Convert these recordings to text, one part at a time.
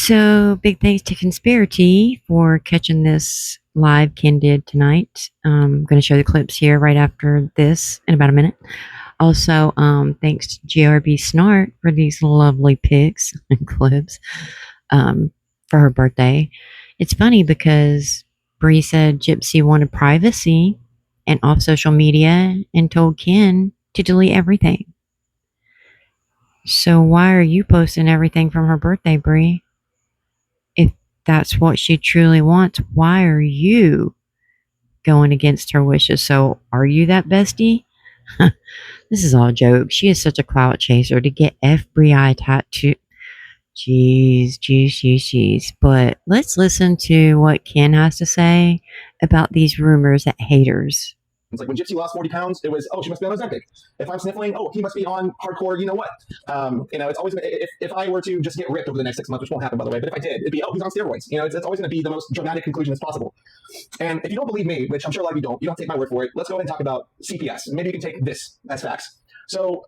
So big thanks to Conspiracy for catching this live. Ken did tonight. I'm going to show the clips here right after this in about a minute. Also, thanks to Grbsnark for these lovely pics and clips for her birthday. It's funny because Bree said Gypsy wanted privacy and off social media and told Ken to delete everything. So why are you posting everything from her birthday, Bree? If that's what she truly wants, why are you going against her wishes? So are you that bestie? This is all a joke. She is such a clout chaser to get FBI tattoo. Jeez. But let's listen to what Ken has to say about these rumors that haters. It's like when Gypsy lost 40 pounds, it was, oh, she must be on Ozempic. If I'm sniffling, oh, he must be on hardcore, you know what? It's always, if I were to just get ripped over the next 6 months, which won't happen, by the way, but if I did, it'd be, oh, he's on steroids. It's always going to be the most dramatic conclusion as possible. And if you don't believe me, which I'm sure a lot of you don't take my word for it, let's go ahead and talk about CPS. Maybe you can take this as facts. So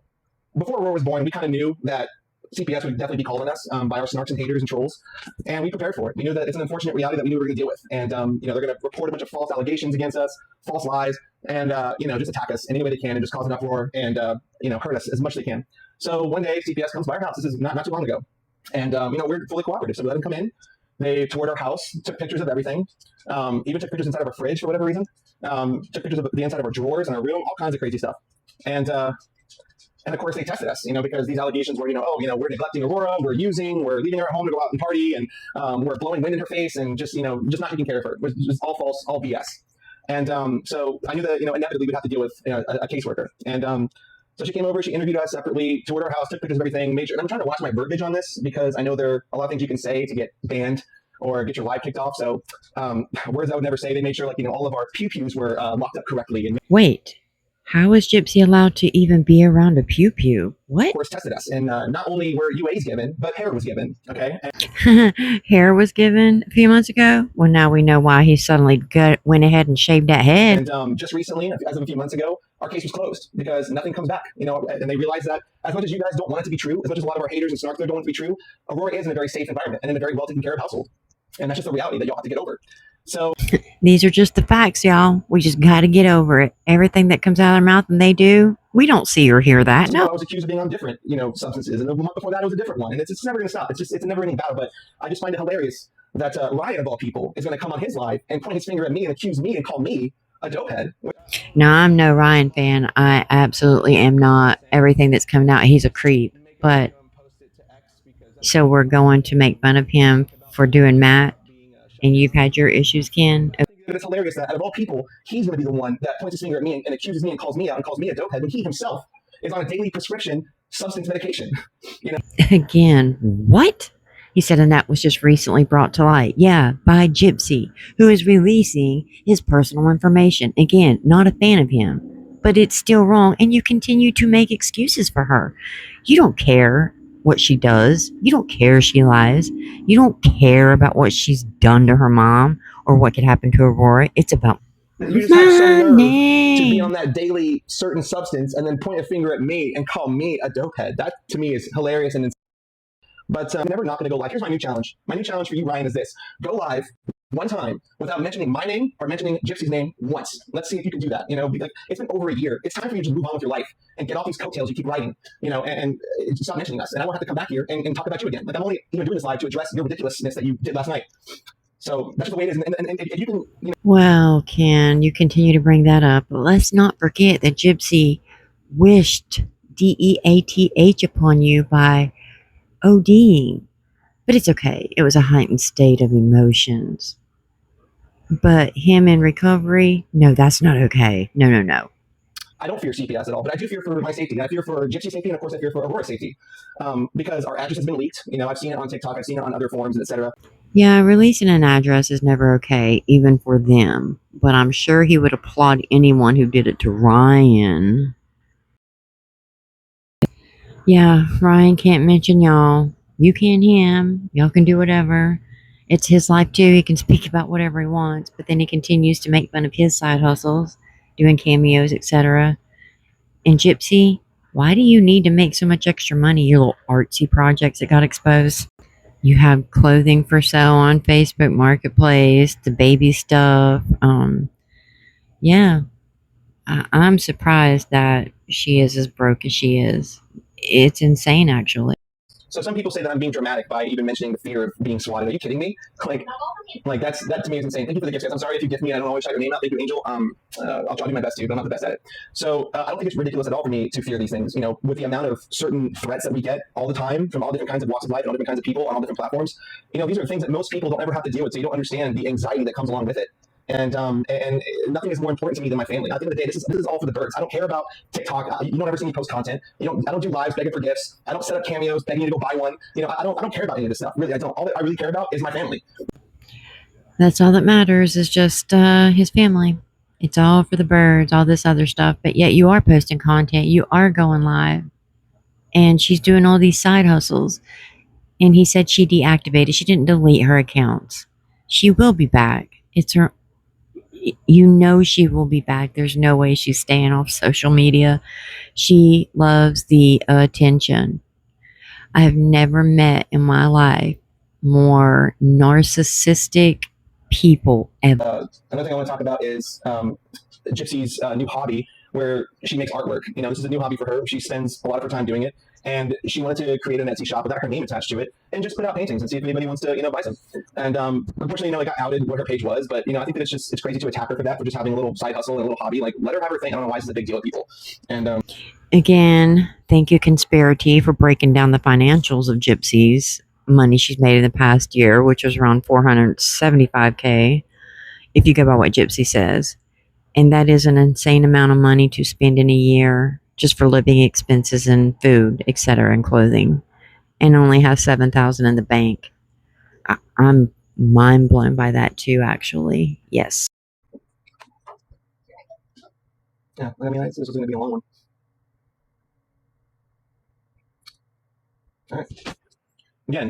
before Aurora was born, we kind of knew that CPS would definitely be called on us by our snarks and haters and trolls, and we prepared for it. We knew that it's an unfortunate reality that we knew we were going to deal with, and they're going to report a bunch of false allegations against us, false lies, and just attack us in any way they can and just cause an uproar and hurt us as much as they can. So one day CPS comes by our house. This is not too long ago, and we're fully cooperative, so we let them come in. They toured our house, took pictures of everything, even took pictures inside of our fridge for whatever reason, took pictures of the inside of our drawers and our room, all kinds of crazy stuff, and of course, they tested us, because these allegations were, we're neglecting Aurora, we're leaving her at home to go out and party, and we're blowing wind in her face, and just not taking care of her. It was just all false, all BS. And so I knew that, inevitably we'd have to deal with a caseworker. And so she came over, she interviewed us separately, toured our house, took pictures of everything, made sure. And I'm trying to watch my verbiage on this because I know there are a lot of things you can say to get banned or get your live kicked off. So words I would never say. They made sure, all of our pew-pews were locked up correctly. And wait. How is Gypsy allowed to even be around a pew-pew? What? Of course, tested us. And not only were UAs given, but hair was given, okay? Hair was given a few months ago? Well, now we know why he suddenly went ahead and shaved that head. And just recently, as of a few months ago, our case was closed because nothing comes back, and they realized that as much as you guys don't want it to be true, as much as a lot of our haters and snarks don't want it to be true, Aurora is in a very safe environment and in a very well taken care of household. And that's just a reality that y'all have to get over. So these are just the facts, y'all. We just got to get over it. Everything that comes out of their mouth and they do, we don't see or hear that. No, I was accused of being on different, substances, and the month before that it was a different one, and it's never going to stop. It's a never-ending battle. But I just find it hilarious that Ryan, of all people, is going to come on his live and point his finger at me and accuse me and call me a dopehead. No, I'm no Ryan fan. I absolutely am not. Everything that's coming out, he's a creep. But so we're going to make fun of him for doing Matt, and you've had your issues, Ken. It's hilarious that out of all people, he's going to be the one that points his finger at me and accuses me and calls me out and calls me a dopehead when he himself is on a daily prescription substance medication. Again, what? He said, and that was just recently brought to light. Yeah, by Gypsy, who is releasing his personal information. Again, not a fan of him, but it's still wrong, and you continue to make excuses for her. You don't care what she does. You don't care if she lies. You don't care about what she's done to her mom or what could happen to Aurora. It's about you just have some nerve to be on that daily certain substance and then point a finger at me and call me a dopehead. That to me is hilarious and insane. But I'm never not going to go live. Here's my new challenge. My new challenge for you, Ryan, is this. Go live one time without mentioning my name or mentioning Gypsy's name once. Let's see if you can do that. It's been over a year. It's time for you to move on with your life and get off these coattails you keep writing, and stop mentioning us. And I won't have to come back here and talk about you again. I'm only doing this live to address your ridiculousness that you did last night. So that's just the way it is. And if you can, Well, Ken, you continue to bring that up. But let's not forget that Gypsy wished DEATH upon you by ODing. But it's okay. It was a heightened state of emotions. But him in recovery, no, that's not okay. No. I don't fear CPS at all, but I do fear for my safety. I fear for Gypsy's safety, and of course I fear for Aurora's safety, because our address has been leaked. I've seen it on TikTok, I've seen it on other forums, etc. Yeah, releasing an address is never okay, even for them. But I'm sure he would applaud anyone who did it to Ryan. Yeah, Ryan can't mention y'all. You can him. Y'all can do whatever. It's his life too. He can speak about whatever he wants, but then he continues to make fun of his side hustles, doing cameos, etc. And Gypsy, why do you need to make so much extra money? Your little artsy projects that got exposed. You have clothing for sale on Facebook Marketplace, the baby stuff. Yeah, I'm surprised that she is as broke as she is. It's insane, actually. So some people say that I'm being dramatic by even mentioning the fear of being swatted. Are you kidding me? Like that to me is insane. Thank you for the gifts, guys. I'm sorry if you gift me. I don't always shout your name out. Thank you, Angel. I'll do my best to, but I'm not the best at it. So I don't think it's ridiculous at all for me to fear these things. You know, with the amount of certain threats that we get all the time from all different kinds of walks of life and all different kinds of people on all different platforms. You know, these are things that most people don't ever have to deal with, so you don't understand the anxiety that comes along with it. And nothing is more important to me than my family. At the end of the day, this is all for the birds. I don't care about TikTok. You don't ever see me post content. I don't do lives begging for gifts. I don't set up cameos begging you to go buy one. You know, I don't care about any of this stuff. Really, I don't. All that I really care about is my family. That's all that matters is just his family. It's all for the birds, all this other stuff. But yet you are posting content. You are going live. And she's doing all these side hustles. And he said she deactivated. She didn't delete her accounts. She will be back. It's her. You know she will be back. There's no way she's staying off social media. She loves the attention. I have never met in my life more narcissistic people ever. Another thing I want to talk about is Gypsy's new hobby, where she makes artwork. You know, this is a new hobby for her. She spends a lot of her time doing it, and she wanted to create an Etsy shop without her name attached to it, and just put out paintings and see if anybody wants to, buy some. And unfortunately, it got outed what her page was. But I think that it's crazy to attack her for that, for just having a little side hustle and a little hobby. Like, let her have her thing. I don't know why this is a big deal with people. And again, thank you, Conspiracy, for breaking down the financials of Gypsy's money she's made in the past year, which was around $475K, if you go by what Gypsy says. And that is an insane amount of money to spend in a year just for living expenses and food, etc., and clothing, and only have $7,000 in the bank. I'm mind blown by that too, actually. Yes. yeah, I mean, this was going to be a long one. All right. Again,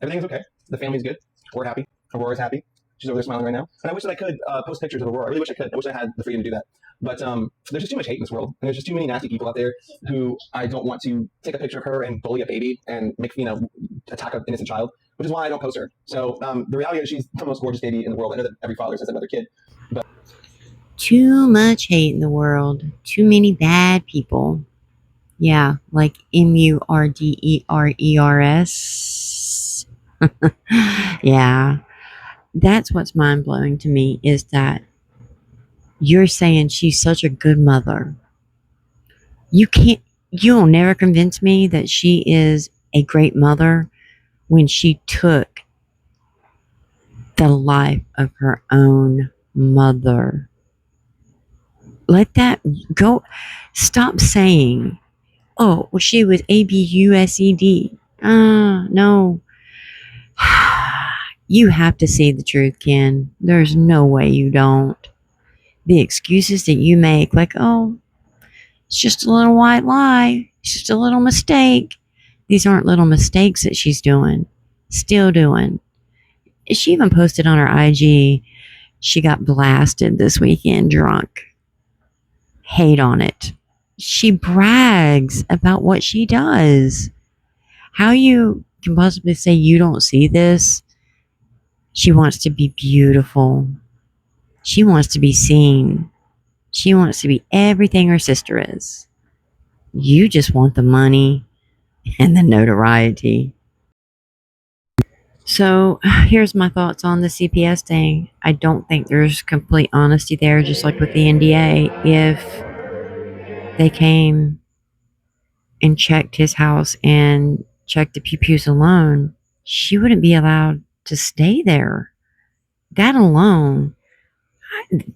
everything's okay. The family's good. We're happy. Aurora's happy. She's over there smiling right now. And I wish that I could post pictures of Aurora. I really wish I could. I wish I had the freedom to do that. But there's just too much hate in this world. And there's just too many nasty people out there who I don't want to take a picture of her and bully a baby and make, attack an innocent child, which is why I don't post her. So the reality is she's the most gorgeous baby in the world. I know that every father says another kid. But too much hate in the world. Too many bad people. Yeah, like MURDERERS. Yeah. That's what's mind blowing to me is that you're saying she's such a good mother. You'll never convince me that she is a great mother when she took the life of her own mother. Let that go. Stop saying, oh, well, she was ABUSED. No. You have to see the truth, Ken. There's no way you don't. The excuses that you make, like, oh, it's just a little white lie. It's just a little mistake. These aren't little mistakes that she's doing. Still doing. She even posted on her IG, she got blasted this weekend drunk. Hate on it. She brags about what she does. How you can possibly say you don't see this? She wants to be beautiful. She wants to be seen. She wants to be everything her sister is. You just want the money and the notoriety. So here's my thoughts on the CPS thing. I don't think there's complete honesty there, just like with the NDA. If they came and checked his house and checked the pews alone, she wouldn't be allowed to stay there. That alone,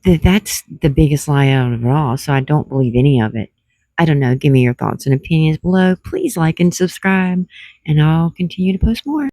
that's the biggest lie out of it all. So I don't believe any of it. I don't know. Give me your thoughts and opinions below. Please like and subscribe, and I'll continue to post more.